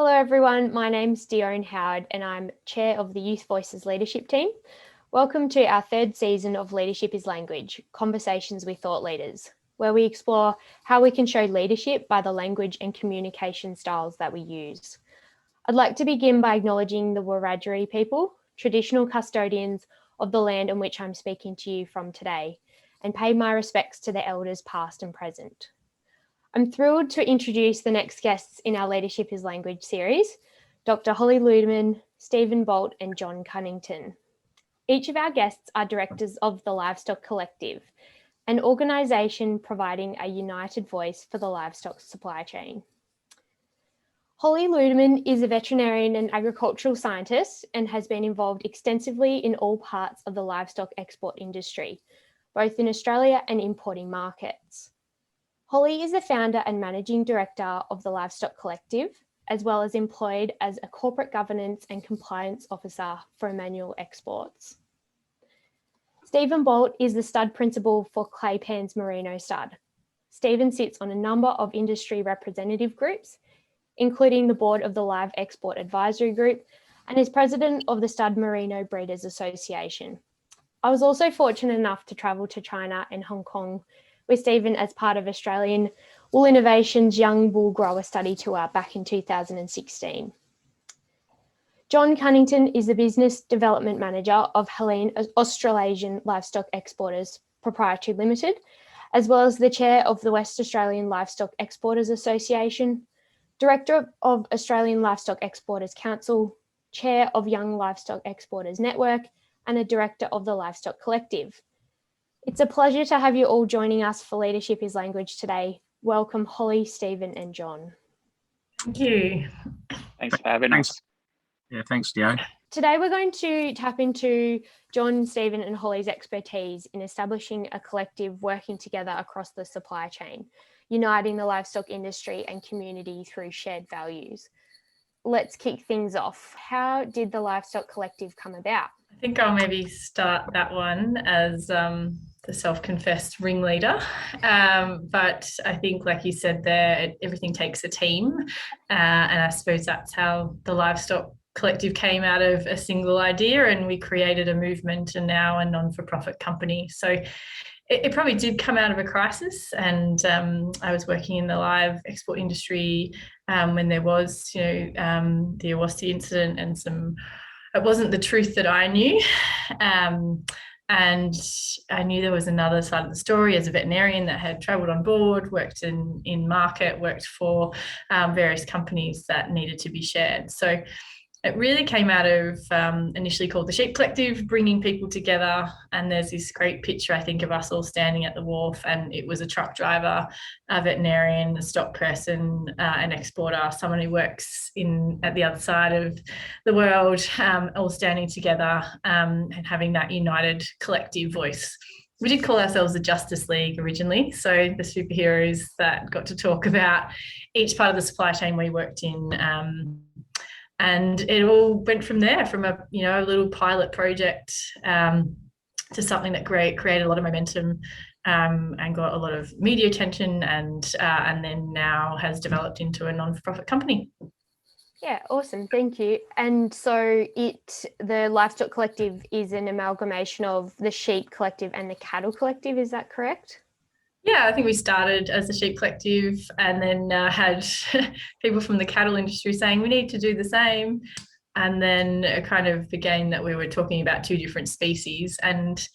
Hello everyone, my name's Dione Howard and I'm Chair of the Youth Voices Leadership Team. Welcome to our third season of Leadership is Language, Conversations with Thought Leaders, where we explore how we can show leadership by the language and communication styles that we use. I'd like to begin by acknowledging the Wiradjuri people, traditional custodians of the land on which I'm speaking to you from today, and pay my respects to the elders past and present. I'm thrilled to introduce the next guests in our Leadership is Language series, Dr. Holly Ludeman, Stephen Bolt and John Cunnington. Each of our guests are directors of the Livestock Collective, an organisation providing a united voice for the livestock supply chain. Holly Ludeman is a veterinarian and agricultural scientist and has been involved extensively in all parts of the livestock export industry, both in Australia and importing markets. Holly is the founder and managing director of the Livestock Collective, as well as employed as a corporate governance and compliance officer for Emanuel Exports. Stephen Bolt is the stud principal for Claypans Merino Stud. Stephen sits on a number of industry representative groups, including the board of the Live Export Advisory Group, and is president of the Stud Merino Breeders Association. I was also fortunate enough to travel to China and Hong Kong with Stephen as part of Australian Wool Innovations Young Wool Grower Study Tour back in 2016. John Cunnington is the Business Development Manager of Halleen Australasian Livestock Exporters Proprietary Limited, as well as the Chair of the West Australian Livestock Exporters Association, Director of Australian Livestock Exporters Council, Chair of Young Livestock Exporters Network, and a Director of the Livestock Collective. It's a pleasure to have you all joining us for Leadership is Language today. Welcome, Holly, Stephen and John. Thank you. Thanks for having us. Yeah, thanks, Dione. Today we're going to tap into John, Stephen and Holly's expertise in establishing a collective working together across the supply chain, uniting the livestock industry and community through shared values. Let's kick things off. How did the Livestock Collective come about? I think I'll maybe start that one as the self-confessed ringleader. But I think, like you said there, everything takes a team. And I suppose that's how the Livestock Collective came out of a single idea, and we created a movement and now a non-for-profit company. So it probably did come out of a crisis, and I was working in the live export industry when there was, the Awasti incident and it wasn't the truth that I knew. And I knew there was another side of the story as a veterinarian that had travelled on board, worked in market, worked for various companies that needed to be shared. So it really came out of initially called the Sheep Collective, bringing people together. And there's this great picture, I think, of us all standing at the wharf, and it was a truck driver, a veterinarian, a stock person, an exporter, someone who works at the other side of the world, all standing together and having that united collective voice. We did call ourselves the Justice League originally, so the superheroes that got to talk about each part of the supply chain we worked in. And it all went from there, from a little pilot project to something that created a lot of momentum and got a lot of media attention, and then now has developed into a non-for-profit company. Yeah, awesome, thank you. And so the Livestock Collective is an amalgamation of the Sheep Collective and the Cattle Collective, is that correct? Yeah, I think we started as the Sheep Collective and then had people from the cattle industry saying we need to do the same. And then it kind of began that we were talking about two different species. And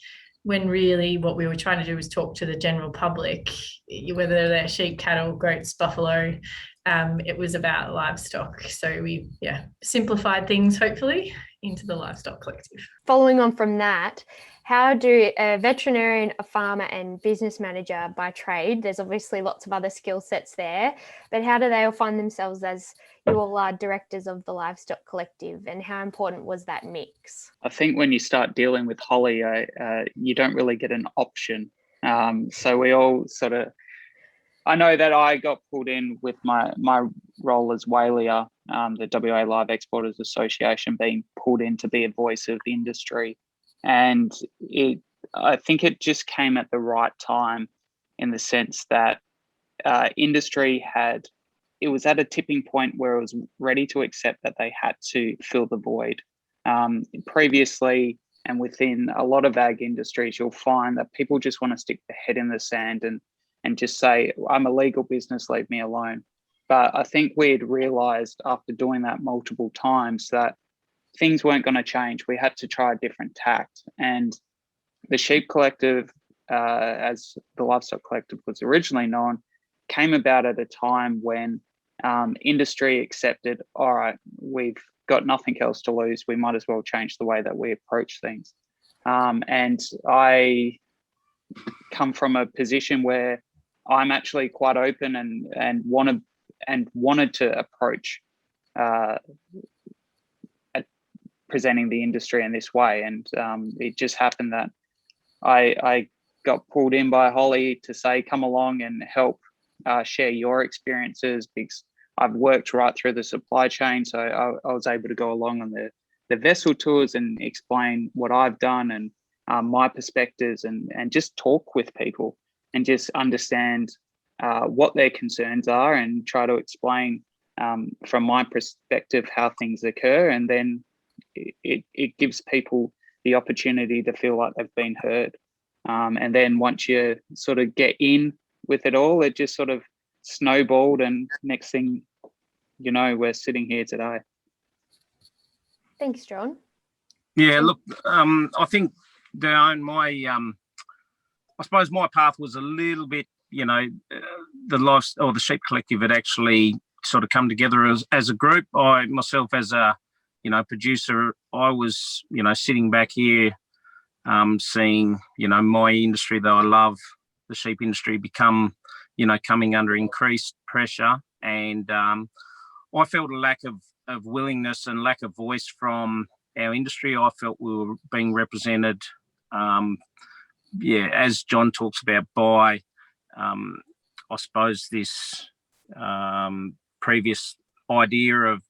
when really what we were trying to do was talk to the general public, whether they're sheep, cattle, goats, buffalo, it was about livestock. So we simplified things, hopefully, into the Livestock Collective. Following on from that, how do a veterinarian, a farmer and business manager by trade, there's obviously lots of other skill sets there, but how do they all find themselves as you all are directors of the Livestock Collective, and how important was that mix? I think when you start dealing with Holly, you don't really get an option. So we all sort of, I know that I got pulled in with my role as Whalia, the WA Live Exporters Association, being pulled in to be a voice of the industry. And I think it just came at the right time, in the sense that industry had it was at a tipping point where it was ready to accept that they had to fill the void. Previously, and within a lot of ag industries, you'll find that people just want to stick their head in the sand and just say, I'm a legal business, leave me alone. But I think we'd realised after doing that multiple times that things weren't going to change. We had to try a different tact. And the Sheep Collective, as the Livestock Collective was originally known, came about at a time when industry accepted, all right, we've got nothing else to lose. We might as well change the way that we approach things. And I come from a position where I'm actually quite open and wanted to approach presenting the industry in this way. And it just happened that I got pulled in by Holly to say, come along and help share your experiences, because I've worked right through the supply chain. So I was able to go along on the vessel tours and explain what I've done and my perspectives and just talk with people and just understand what their concerns are and try to explain from my perspective how things occur. And then it gives people the opportunity to feel like they've been heard. And then once you sort of get in with it all, it just sort of snowballed, and next thing you know, we're sitting here today. Thanks, John. Yeah, look, I think I suppose my path was a little bit, the Sheep Collective had actually sort of come together as a group. I myself, as a producer, I was sitting back here, seeing my industry that I love, the sheep industry, become coming under increased pressure, and I felt a lack of willingness and lack of voice from our industry. I felt we were being represented, as John talks about, by I suppose this previous idea of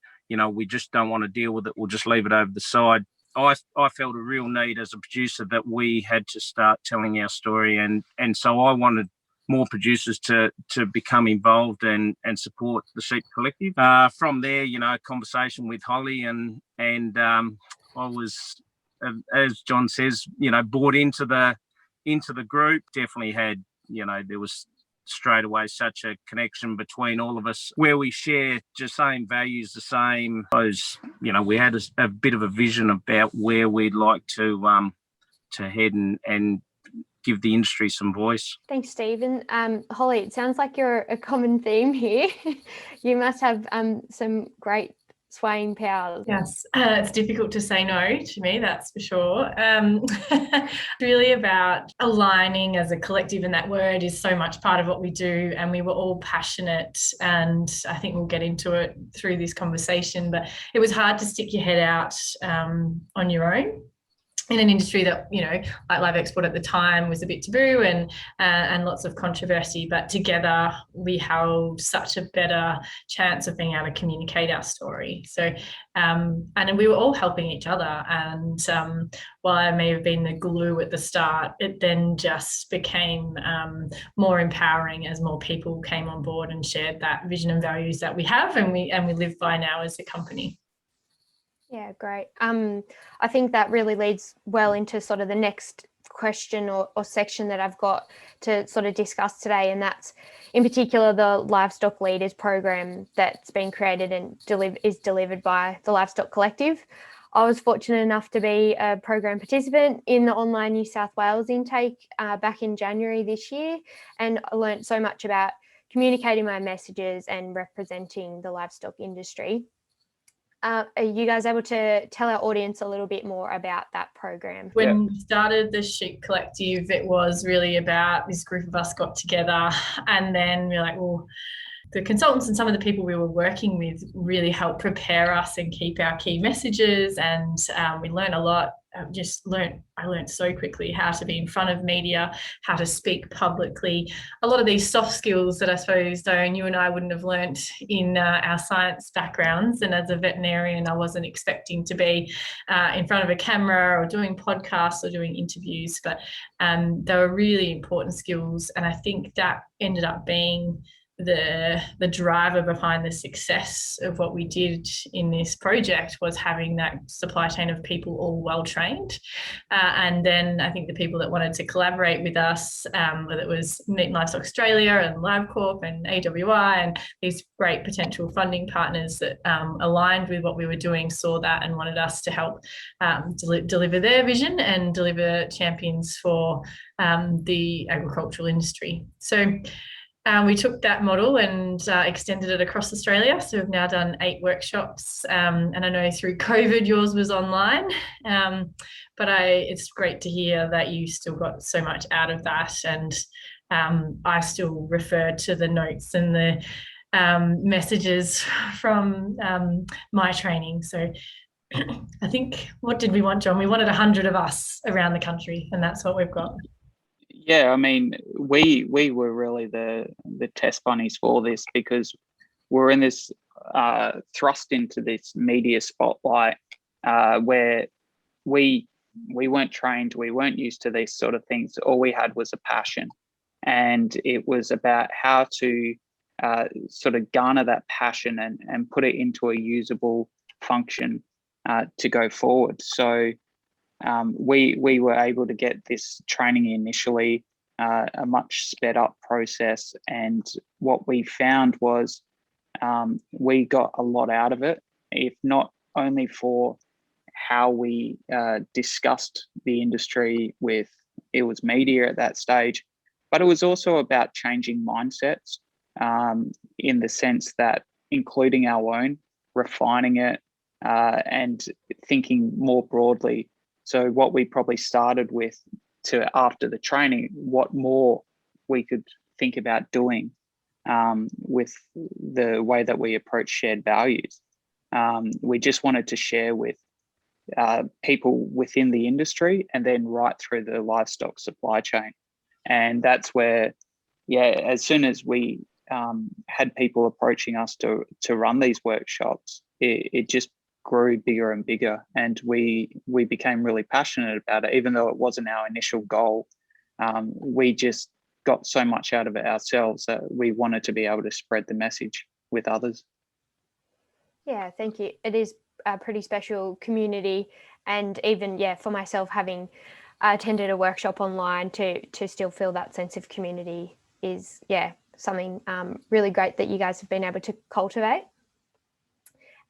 we just don't want to deal with it, we'll just leave it over the side. I felt a real need as a producer that we had to start telling our story, and so I wanted more producers to become involved and support the Sheep Collective. From there, conversation with Holly, and I was, as John says, bought into the group. Definitely had, there was straight away such a connection between all of us, where we share the same values, the same. We had a bit of a vision about where we'd like to head and give the industry some voice. Thanks, Stephen. Holly, it sounds like you're a common theme here. You must have some great swaying powers. Yes, it's difficult to say no to me, that's for sure. It's really about aligning as a collective, and that word is so much part of what we do, and we were all passionate, and I think we'll get into it through this conversation, but it was hard to stick your head out on your own in an industry that, like live export at the time was a bit taboo and lots of controversy, but together we held such a better chance of being able to communicate our story. So, and we were all helping each other. And while I may have been the glue at the start, it then just became more empowering as more people came on board and shared that vision and values that we have and we live by now as a company. Yeah, great. I think that really leads well into sort of the next question or section that I've got to sort of discuss today, and that's in particular the Livestock Leaders program that's been created and is delivered by the Livestock Collective. I was fortunate enough to be a program participant in the online New South Wales intake back in January this year, and I learned so much about communicating my messages and representing the livestock industry. Are you guys able to tell our audience a little bit more about that program? When we started the Sheep Collective, it was really about this group of us got together, and then we're like, well, the consultants and some of the people we were working with really helped prepare us and keep our key messages, and we learned a lot. I learned so quickly how to be in front of media, how to speak publicly, a lot of these soft skills that I suppose, Dione, you and I wouldn't have learnt in our science backgrounds. And as a veterinarian, I wasn't expecting to be in front of a camera or doing podcasts or doing interviews, but they were really important skills. And I think that ended up being the driver behind the success of what we did in this project was having that supply chain of people all well trained. And then I think the people that wanted to collaborate with us, whether it was Meat and Livestock Australia and LiveCorp and AWI and these great potential funding partners that aligned with what we were doing, saw that and wanted us to help deliver their vision and deliver champions for the agricultural industry. So we took that model and extended it across Australia. So we've now done 8 workshops. And I know through COVID, yours was online. But it's great to hear that you still got so much out of that. And I still refer to the notes and the messages from my training. So I think, what did we want, John? We wanted 100 of us around the country, and that's what we've got. Yeah, I mean, we were really the test bunnies for this, because we're in this thrust into this media spotlight where we weren't trained, we weren't used to these sort of things. All we had was a passion, and it was about how to sort of garner that passion and put it into a usable function to go forward. So we were able to get this training initially, a much sped up process, and what we found was we got a lot out of it, if not only for how we discussed the industry with, it was media at that stage, but it was also about changing mindsets in the sense that including our own, refining it, and thinking more broadly. So what we probably started with, to after the training, what more we could think about doing with the way that we approach shared values. We just wanted to share with people within the industry and then right through the livestock supply chain. And that's where, as soon as we had people approaching us to run these workshops, it just grew bigger and bigger, and we became really passionate about it. Even though it wasn't our initial goal, we just got so much out of it ourselves that we wanted to be able to spread the message with others. Yeah, thank you. It is a pretty special community, and even for myself, having attended a workshop online, to still feel that sense of community is something really great that you guys have been able to cultivate.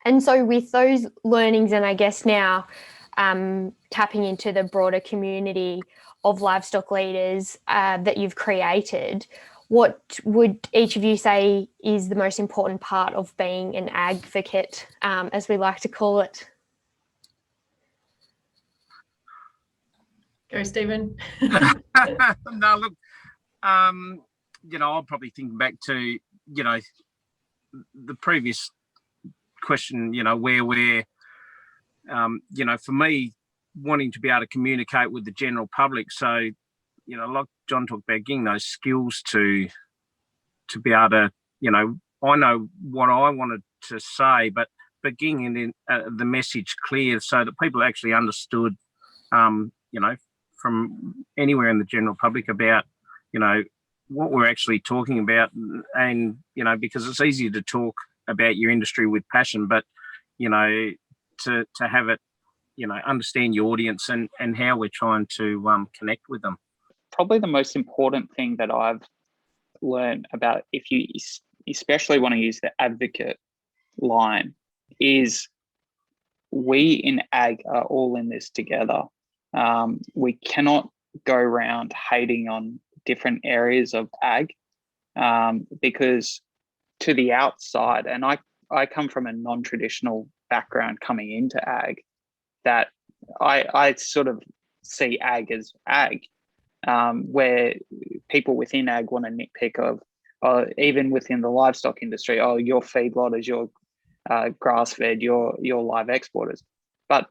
And so with those learnings, and I guess now tapping into the broader community of livestock leaders that you've created, what would each of you say is the most important part of being an advocate, as we like to call it? Go, Stephen. No, look, I'll probably think back to, the previous question, where we're, for me, wanting to be able to communicate with the general public. So, like John talked about, getting those skills to be able to, I know what I wanted to say, but getting in the message clear so that people actually understood, from anywhere in the general public about, what we're actually talking about. And, because it's easy to talk about your industry with passion, but, to have it, understand your audience and how we're trying to connect with them. Probably the most important thing that I've learned about, if you especially want to use the advocate line, is we in ag are all in this together. We cannot go around hating on different areas of ag, because to the outside, and I come from a non-traditional background coming into ag, that I sort of see ag as ag, where people within ag want to nitpick of, even within the livestock industry, your feedlotters, your grass-fed, your live exporters. But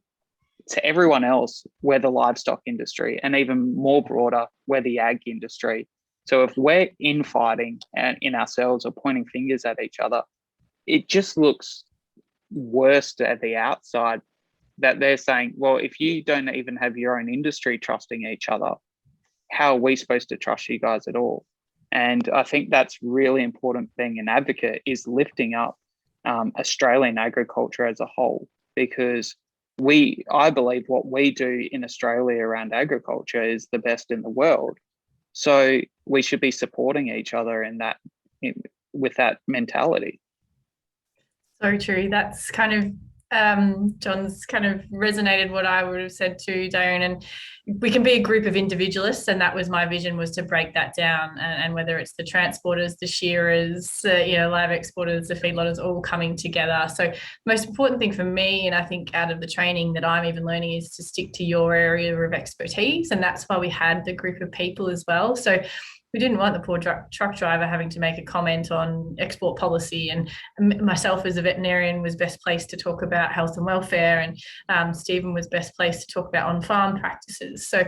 to everyone else, we're the livestock industry, and even more broader, we're the ag industry. So if we're infighting in ourselves or pointing fingers at each other, it just looks worse at the outside, that they're saying, well, if you don't even have your own industry trusting each other, how are we supposed to trust you guys at all? And I think that's really important. Being an advocate is lifting up Australian agriculture as a whole, because I believe what we do in Australia around agriculture is the best in the world. So we should be supporting each other with that mentality. So true. That's kind of John's kind of resonated what I would have said to Dione. And we can be a group of individualists, and that was my vision, was to break that down. And whether it's the transporters, the shearers, live exporters, the feedlotters, all coming together. So the most important thing for me, and I think out of the training that I'm even learning, is to stick to your area of expertise. And that's why we had the group of people as well. So we didn't want the poor truck driver having to make a comment on export policy, and myself as a veterinarian was best placed to talk about health and welfare, and Stephen was best placed to talk about on-farm practices. So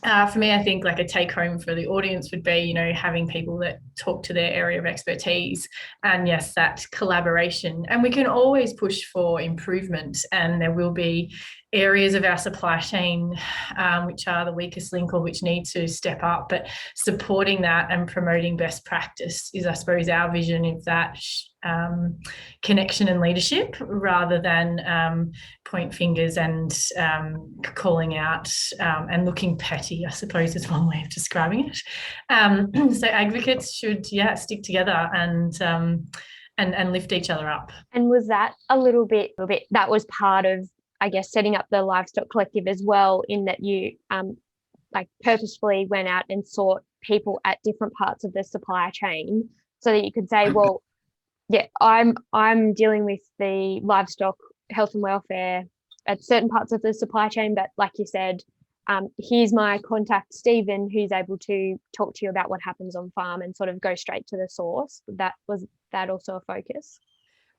for me, I think like a take home for the audience would be, having people that talk to their area of expertise, and yes, that collaboration. And we can always push for improvement, and there will be areas of our supply chain which are the weakest link or which need to step up, but supporting that and promoting best practice is, I suppose, our vision of that connection and leadership, rather than point fingers and calling out and looking petty, I suppose is one way of describing it. So advocates should stick together and lift each other up. And was that a little bit that was part of, I guess, setting up the Livestock Collective as well, in that you purposefully went out and sought people at different parts of the supply chain, so that you could say, well, yeah, I'm dealing with the livestock health and welfare at certain parts of the supply chain, but like you said, here's my contact, Stephen, who's able to talk to you about what happens on farm and sort of go straight to the source. Was that also a focus?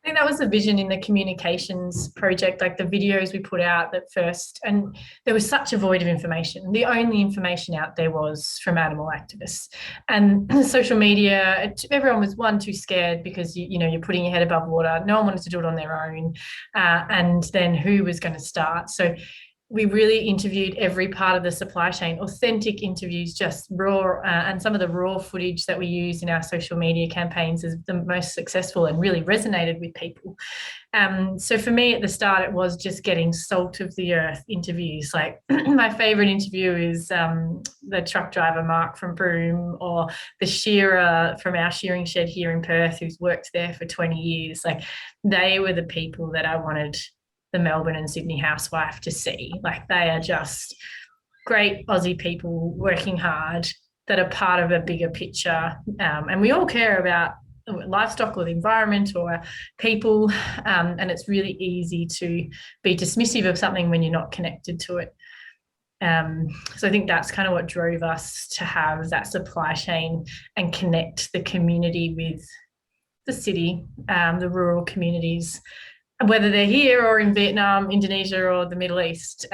I think that was the vision in the communications project, like the videos we put out at first, and there was such a void of information. The only information out there was from animal activists, and social media, everyone was too scared, because you're putting your head above water. No one wanted to do it on their own, and then who was going to start? So we really interviewed every part of the supply chain, authentic interviews, just raw, and some of the raw footage that we used in our social media campaigns is the most successful and really resonated with people. So for me at the start, it was just getting salt of the earth interviews. Like my favourite interview is the truck driver Mark from Broome, or the shearer from our shearing shed here in Perth who's worked there for 20 years. Like they were the people that I wanted the Melbourne and Sydney housewife to see. Like they are just great Aussie people working hard that are part of a bigger picture. And we all care about livestock or the environment or people. And it's really easy to be dismissive of something when you're not connected to it. So I think that's kind of what drove us to have that supply chain and connect the community with the city, the rural communities, whether they're here or in Vietnam, Indonesia, or the Middle East.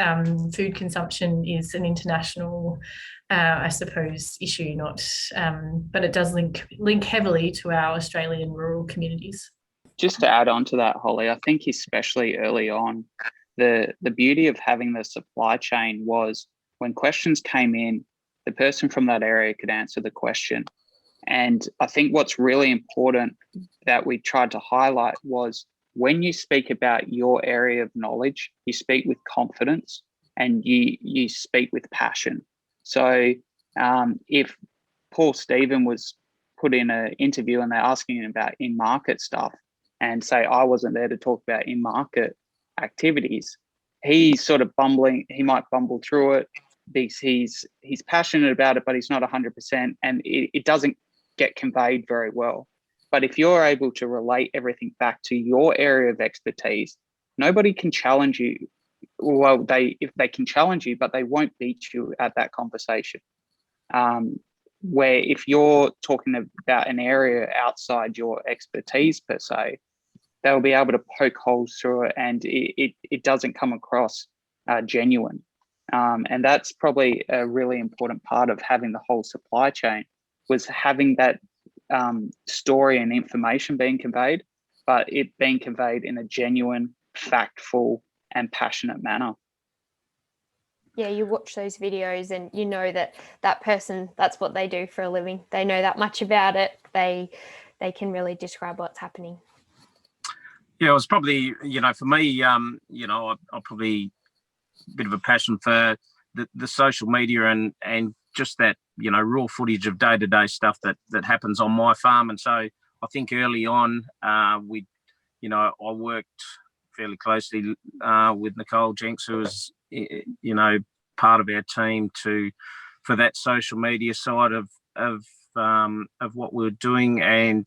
Food consumption is an international, I suppose, issue, but it does link heavily to our Australian rural communities. Just to add on to that, Holly, I think especially early on, the beauty of having the supply chain was when questions came in, the person from that area could answer the question. And I think what's really important that we tried to highlight was, when you speak about your area of knowledge, you speak with confidence and you speak with passion. So if Paul Stephen was put in an interview and they're asking him about in-market stuff, and say I wasn't there to talk about in-market activities, he's sort of bumbling. He might bumble through it because he's passionate about it, but he's not 100%, and it doesn't get conveyed very well. But if you're able to relate everything back to your area of expertise, nobody can challenge you. Well, if they can challenge you, but they won't beat you at that conversation. Where if you're talking about an area outside your expertise per se, they'll be able to poke holes through it, and it doesn't come across genuine. And that's probably a really important part of having the whole supply chain, was having that story and information being conveyed, but it being conveyed in a genuine, factful and passionate manner. Yeah, you watch those videos and you know that person, that's what they do for a living. They know that much about it. They can really describe what's happening. Yeah, it was probably, for me, I probably a bit of a passion for the social media and just that, raw footage of day-to-day stuff that happens on my farm. And so I think early on, I worked fairly closely with Nicole Jenks, who was, part of our team for that social media side of what we were doing, and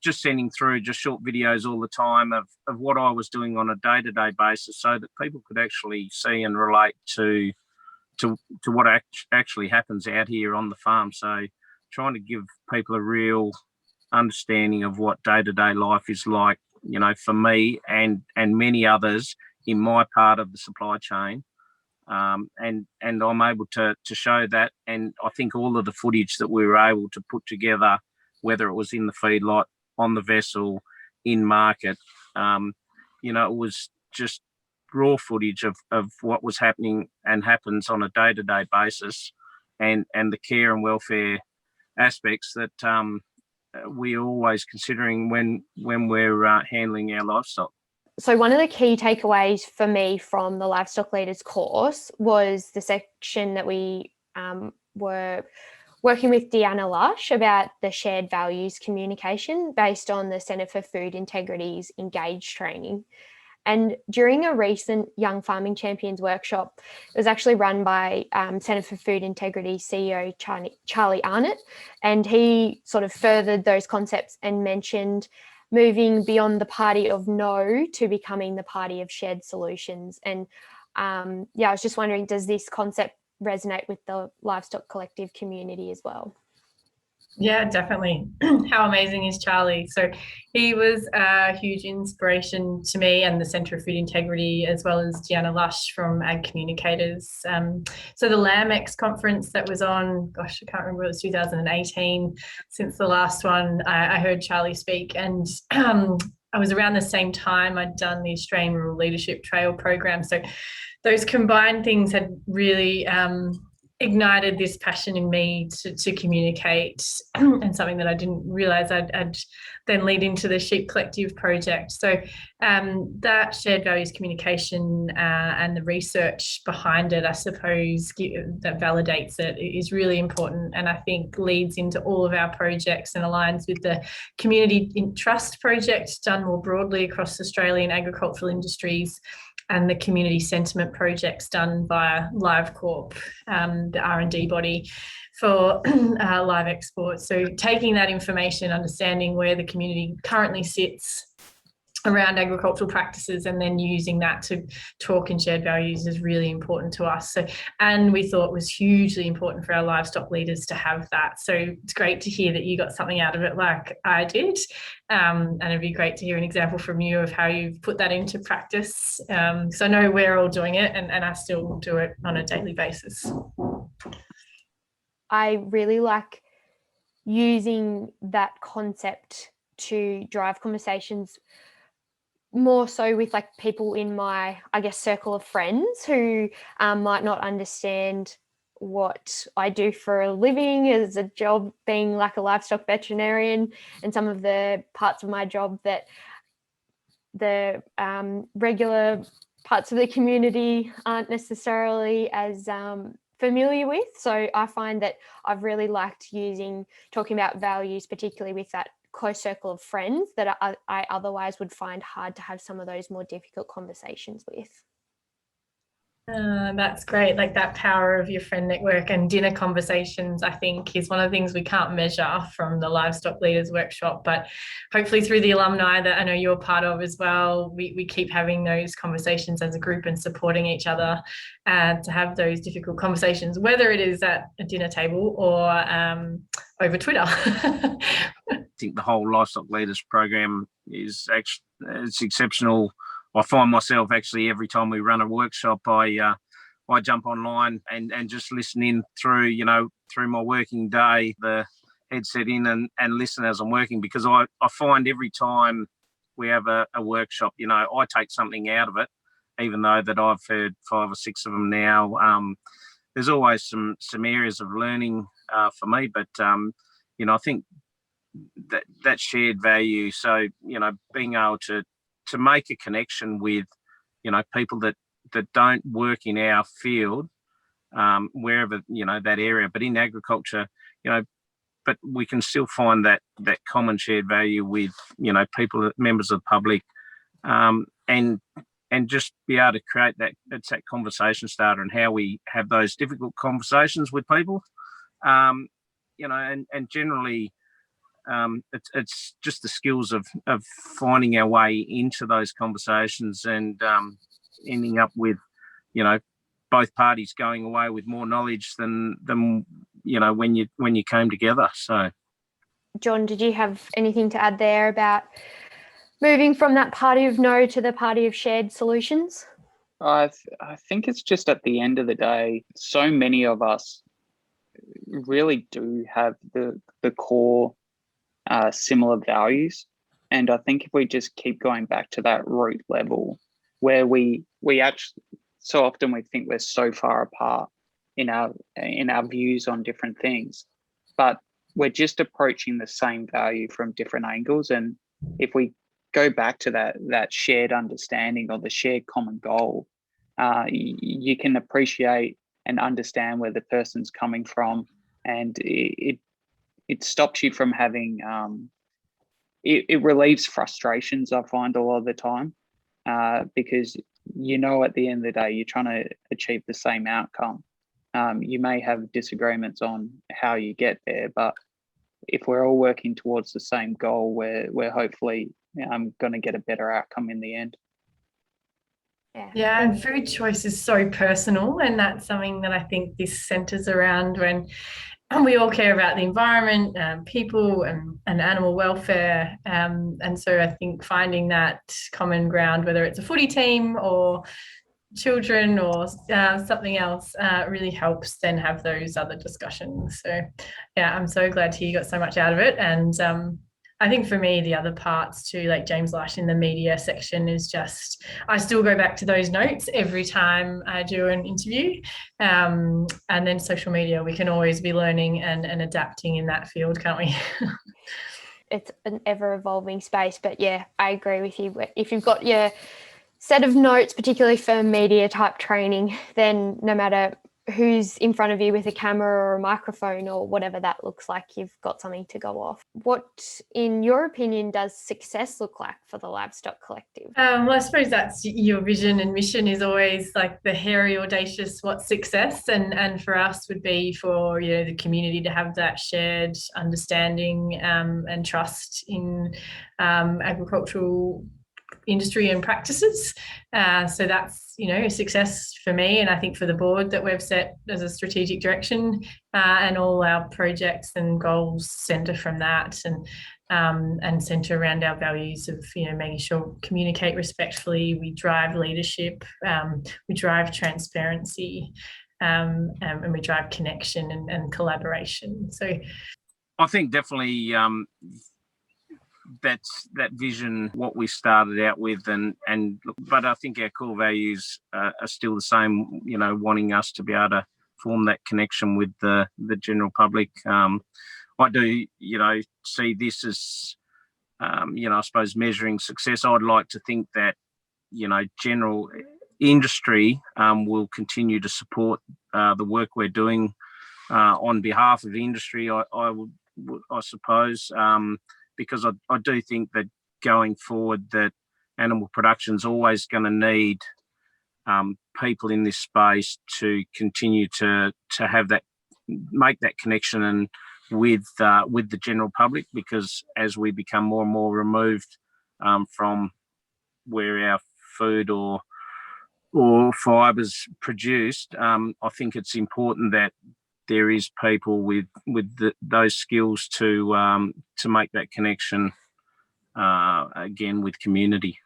just sending through just short videos all the time of what I was doing on a day-to-day basis, so that people could actually see and relate to what actually happens out here on the farm. So trying to give people a real understanding of what day-to-day life is like, for me and many others in my part of the supply chain. And I'm able to show that. And I think all of the footage that we were able to put together, whether it was in the feedlot, on the vessel, in market, it was just raw footage of what was happening and happens on a day-to-day basis, and the care and welfare aspects that we're always considering when we're handling our livestock. So one of the key takeaways for me from the Livestock Leaders course was the section that we were working with Deanna Lush about the shared values communication based on the Centre for Food Integrity's Engage training. And during a recent Young Farming Champions workshop, it was actually run by Centre for Food Integrity CEO Charlie Arnott, and he sort of furthered those concepts and mentioned moving beyond the party of no to becoming the party of shared solutions. And I was just wondering, does this concept resonate with the Livestock Collective community as well? Yeah, definitely. How amazing is Charlie? So he was a huge inspiration to me and the Centre of Food Integrity, as well as Deanna Lush from Ag Communicators. So the LAMX conference that was on, gosh, I can't remember, it was 2018. Since the last one, I heard Charlie speak, and I was around the same time I'd done the Australian Rural Leadership Trail program. So those combined things had really ignited this passion in me to communicate, and something that I didn't realise I'd then lead into the Sheep Collective project. So that shared values communication and the research behind it, I suppose, that validates it, is really important, and I think leads into all of our projects and aligns with the Community Trust project done more broadly across Australian agricultural industries, and the community sentiment projects done via LiveCorp, the R&D body for live exports. So taking that information, understanding where the community currently sits around agricultural practices, and then using that to talk and shared values is really important to us. So, and we thought it was hugely important for our livestock leaders to have that. So it's great to hear that you got something out of it like I did. And it'd be great to hear an example from you of how you've put that into practice. So I know we're all doing it, and I still do it on a daily basis. I really like using that concept to drive conversations more so with like people in my, I guess, circle of friends who might not understand what I do for a living as a job, being like a livestock veterinarian, and some of the parts of my job that the regular parts of the community aren't necessarily as familiar with. So I find that I've really liked talking about values, particularly with that close circle of friends that I otherwise would find hard to have some of those more difficult conversations with. That's great. Like that power of your friend network and dinner conversations, I think, is one of the things we can't measure from the Livestock Leaders Workshop, but hopefully through the alumni that I know you're part of as well, we keep having those conversations as a group and supporting each other to have those difficult conversations, whether it is at a dinner table or over Twitter. I think the whole Livestock Leaders program is actually, it's exceptional. I find myself actually every time we run a workshop, I jump online and just listen in through my working day, the headset in and listen as I'm working, because I find every time we have a workshop, I take something out of it, even though that I've heard 5 or 6 of them now, there's always some areas of learning for me. But I think that shared value. So being able to make a connection with people that don't work in our field, wherever that area, but in agriculture, but we can still find that common shared value with people, members of the public, and just be able to create that. It's that conversation starter, and how we have those difficult conversations with people, and generally. It's just the skills of finding our way into those conversations and ending up with, both parties going away with more knowledge than when you came together. So, John, did you have anything to add there about moving from that party of no to the party of shared solutions? I think it's just at the end of the day, so many of us really do have the core similar values, and I think if we just keep going back to that root level, where we actually, so often we think we're so far apart in our views on different things, but we're just approaching the same value from different angles. And if we go back to that shared understanding or the shared common goal, you can appreciate and understand where the person's coming from, and it stops you from having, it relieves frustrations, I find, a lot of the time, because at the end of the day, you're trying to achieve the same outcome. You may have disagreements on how you get there, but if we're all working towards the same goal, we're hopefully going to get a better outcome in the end. Yeah, and food choice is so personal, and that's something that I think this centres around when we all care about the environment, people and animal welfare. And so I think finding that common ground, whether it's a footy team or children or something else, really helps then have those other discussions. So yeah, I'm so glad to hear you got so much out of it. And I think for me, the other parts too, like James Lash in the media section, is just, I still go back to those notes every time I do an interview. And then social media, we can always be learning and adapting in that field, can't we? It's an ever-evolving space, but yeah, I agree with you. If you've got your set of notes, particularly for media type training, then no matter who's in front of you with a camera or a microphone or whatever that looks like, you've got something to go off. What, in your opinion, does success look like for the Livestock Collective? Well, I suppose that's your vision and mission, is always like the hairy, audacious, what's success? And for us would be for the community to have that shared understanding and trust in agricultural industry and practices. So that's a success for me, and I think for the board, that we've set as a strategic direction, and all our projects and goals centre from that, and centre around our values of making sure we communicate respectfully, we drive leadership, we drive transparency, and we drive connection and collaboration. So I think definitely that's that vision, what we started out with, but I think our core values are still the same, wanting us to be able to form that connection with the general public. I do see this as I suppose measuring success. I'd like to think that general industry will continue to support the work we're doing on behalf of industry, I suppose, because I do think that going forward, that animal production is always going to need people in this space to continue to have that, make that connection and with the general public, because as we become more and more removed from where our food or fibres produced, I think it's important that there is people with those skills to make that connection again with community.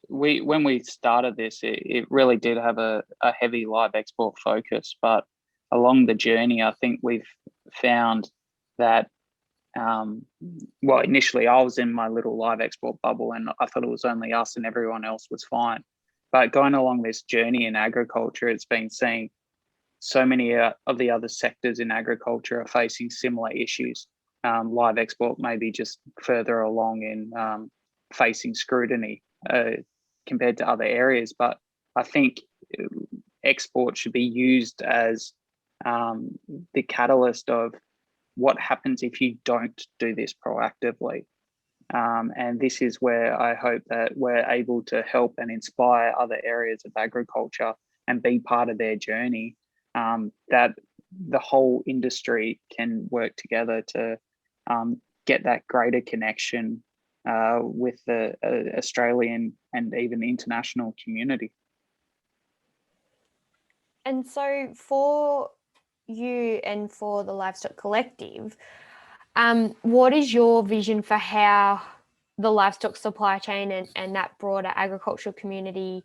When we started this, it really did have a heavy live export focus, but along the journey, I think we've found that well, initially I was in my little live export bubble and I thought it was only us and everyone else was fine. But going along this journey in agriculture, it's been seeing so many of the other sectors in agriculture are facing similar issues. Live export may be just further along in facing scrutiny compared to other areas. But I think export should be used as the catalyst of what happens if you don't do this proactively. And this is where I hope that we're able to help and inspire other areas of agriculture and be part of their journey, that the whole industry can work together to get that greater connection with the Australian and even international community. And so for you and for the Livestock Collective, what is your vision for how the livestock supply chain and that broader agricultural community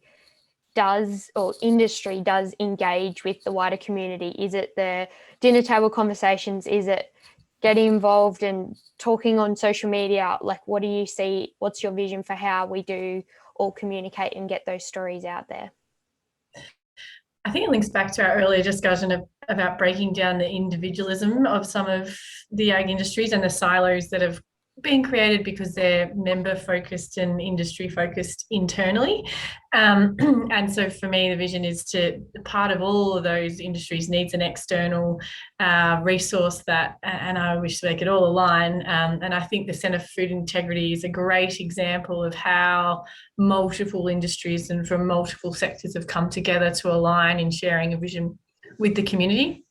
does, or industry does, engage with the wider community? Is it the dinner table conversations? Is it getting involved and talking on social media? Like, what do you see? What's your vision for how we do all communicate and get those stories out there? I think it links back to our earlier discussion about breaking down the individualism of some of the ag industries and the silos that have been created because they're member focused and industry focused internally. And so for me, the vision is to, part of all of those industries needs an external resource that, and I wish they could all align. And I think the Centre for Food Integrity is a great example of how multiple industries and from multiple sectors have come together to align in sharing a vision with the community.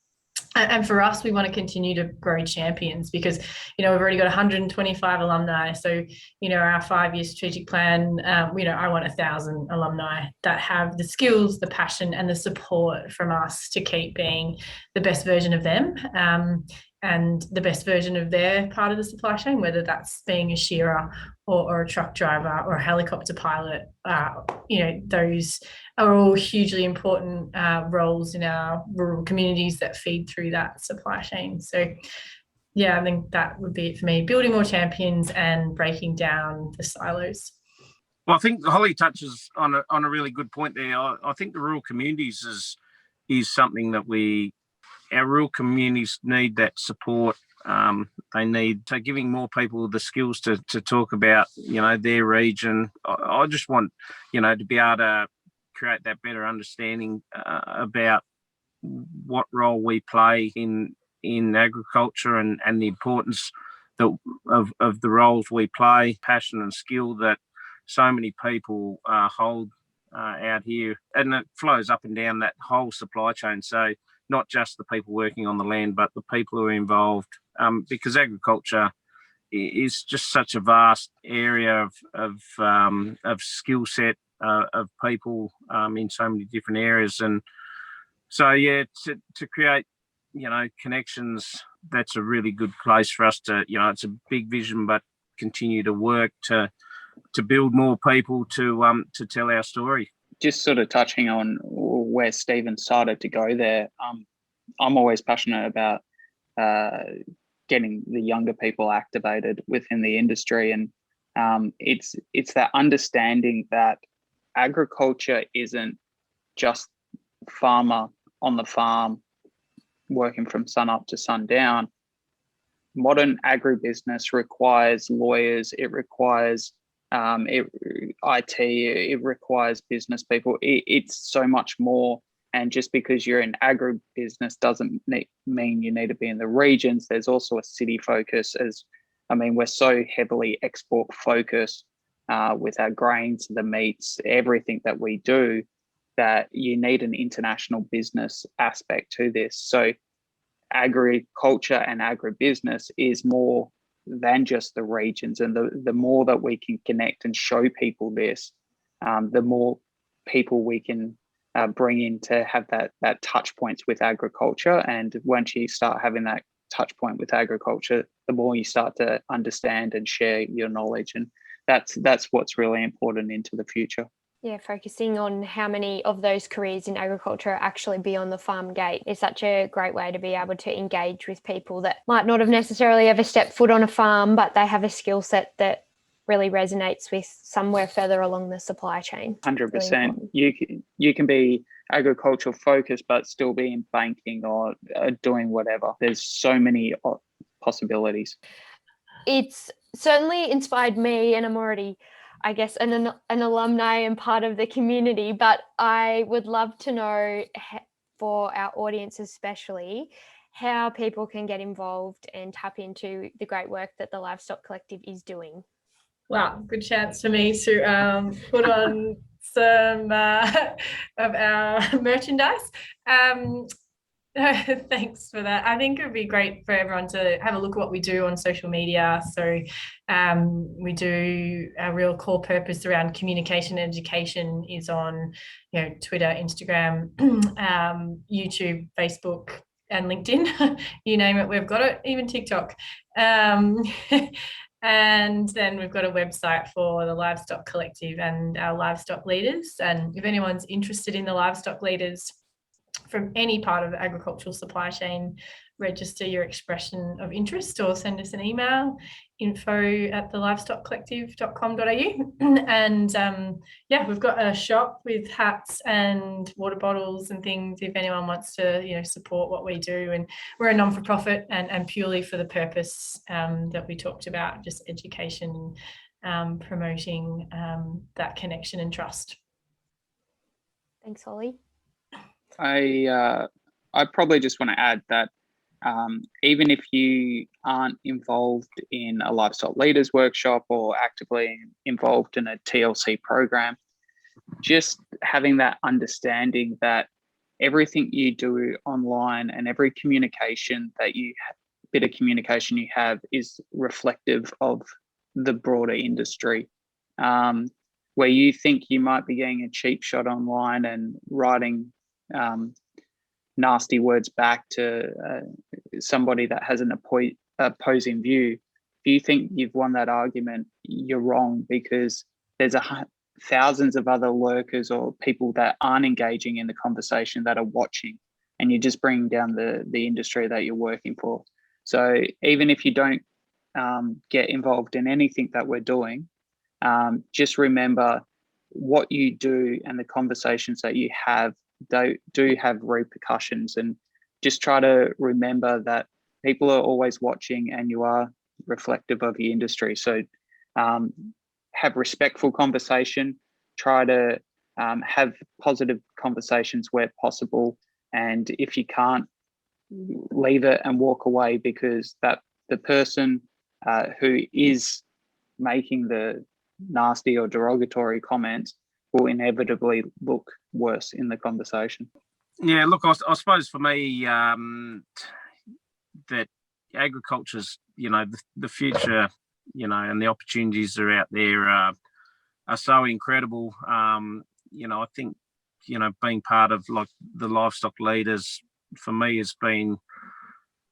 And for us, we want to continue to grow champions because, we've already got 125 alumni. So, our 5-year strategic plan, I want 1,000 alumni that have the skills, the passion and the support from us to keep being the best version of them and the best version of their part of the supply chain, whether that's being a shearer or a truck driver or a helicopter pilot. Those are all hugely important roles in our rural communities that feed through that supply chain. So, I think that would be it for me, building more champions and breaking down the silos. Well, I think Holly touches on a really good point there. I think the rural communities is something that our rural communities need that support. They need to giving more people the skills to talk about, their region. I just want, to be able to create that better understanding about what role we play in agriculture and the importance of the roles we play, passion and skill that so many people hold out here. And it flows up and down that whole supply chain. So not just the people working on the land, but the people who are involved, because agriculture is just such a vast area of skill set of people in so many different areas. And so, to create, connections, that's a really good place for us to, it's a big vision, but continue to work to build more people to tell our story. Just sort of touching on where Stephen started to go there, I'm always passionate about getting the younger people activated within the industry, and it's that understanding that agriculture isn't just farmer on the farm working from sun up to sundown. Modern agribusiness requires lawyers, it requires IT, it requires business people. It's so much more. And just because you're in agribusiness doesn't mean you need to be in the regions. There's also a city focus. We're so heavily export focused with our grains, the meats, everything that we do, that you need an international business aspect to this. So agriculture and agribusiness is more than just the regions. And the more that we can connect and show people this, the more people we can bring in to have that touch points with agriculture. And once you start having that touch point with agriculture, the more you start to understand and share your knowledge. And that's what's really important into the future. Yeah, focusing on how many of those careers in agriculture are actually beyond the farm gate is such a great way to be able to engage with people that might not have necessarily ever stepped foot on a farm, but they have a skill set that really resonates with somewhere further along the supply chain. 100%. You can be agricultural focused, but still be in banking or doing whatever. There's so many possibilities. It's certainly inspired me, and I'm already, I guess, an alumni and part of the community, but I would love to know, for our audience especially, how people can get involved and tap into the great work that the Livestock Collective is doing. Wow, good chance for me to put on some of our merchandise. Thanks for that. I think it would be great for everyone to have a look at what we do on social media. So we do a real core purpose around communication and education is on, Twitter, Instagram, YouTube, Facebook, and LinkedIn. You name it, we've got it, even TikTok. And then we've got a website for the Livestock Collective and our livestock leaders. And if anyone's interested in the livestock leaders from any part of the agricultural supply chain, register your expression of interest or send us an email, info@thelivestockcollective.com.au. And we've got a shop with hats and water bottles and things if anyone wants to, support what we do. And we're a non-for-profit and purely for the purpose that we talked about, just education, promoting that connection and trust. Thanks, Holly. I probably just want to add that even if you aren't involved in a livestock leaders workshop or actively involved in a TLC program, just having that understanding that everything you do online and every communication that bit of communication you have is reflective of the broader industry. Where you think you might be getting a cheap shot online and writing nasty words back to somebody that has an opposing view, if you think you've won that argument, you're wrong, because there's thousands of other lurkers or people that aren't engaging in the conversation that are watching, and you're just bringing down the industry that you're working for. So even if you don't get involved in anything that we're doing, just remember what you do and the conversations that you have do have repercussions, and just try to remember that people are always watching and you are reflective of the industry. So have respectful conversation, try to have positive conversations where possible, and if you can't, leave it and walk away, because that the person who is making the nasty or derogatory comments will inevitably look worse in the conversation. Yeah, look, I suppose for me, that agriculture's, the future, and the opportunities are out there are so incredible. I think, being part of like the livestock leaders for me has been,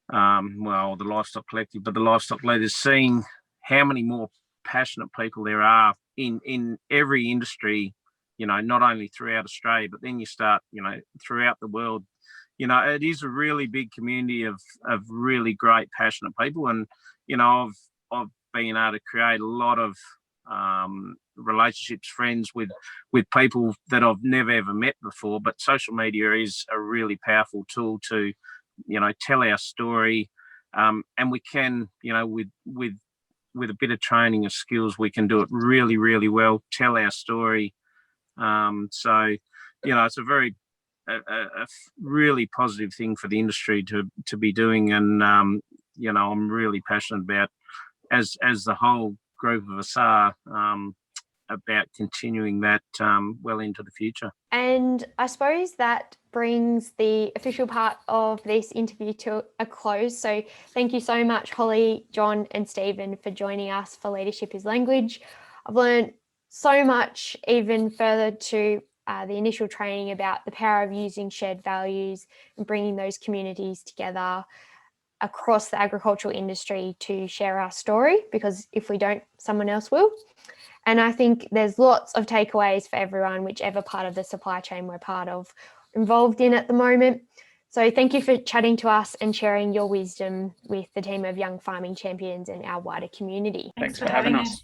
the Livestock Collective, but the livestock leaders, seeing how many more passionate people there are in every industry, not only throughout Australia, but then you start, throughout the world. It is a really big community of really great, passionate people. And, I've been able to create a lot of relationships, friends with people that I've never, ever met before. But social media is a really powerful tool to, tell our story. And we can, with a bit of training of skills, we can do it really, really well, tell our story. It's a very, a really positive thing for the industry to be doing. And, I'm really passionate about, as the whole group of us are, about continuing that well into the future. And I suppose that brings the official part of this interview to a close. So thank you so much, Holly, John and Stephen, for joining us for Leadership is Language. I've learned so much, even further to the initial training, about the power of using shared values and bringing those communities together across the agricultural industry to share our story, because if we don't, someone else will. And I think there's lots of takeaways for everyone, whichever part of the supply chain we're involved in at the moment. So thank you for chatting to us and sharing your wisdom with the team of young farming champions and our wider community. Thanks for having us.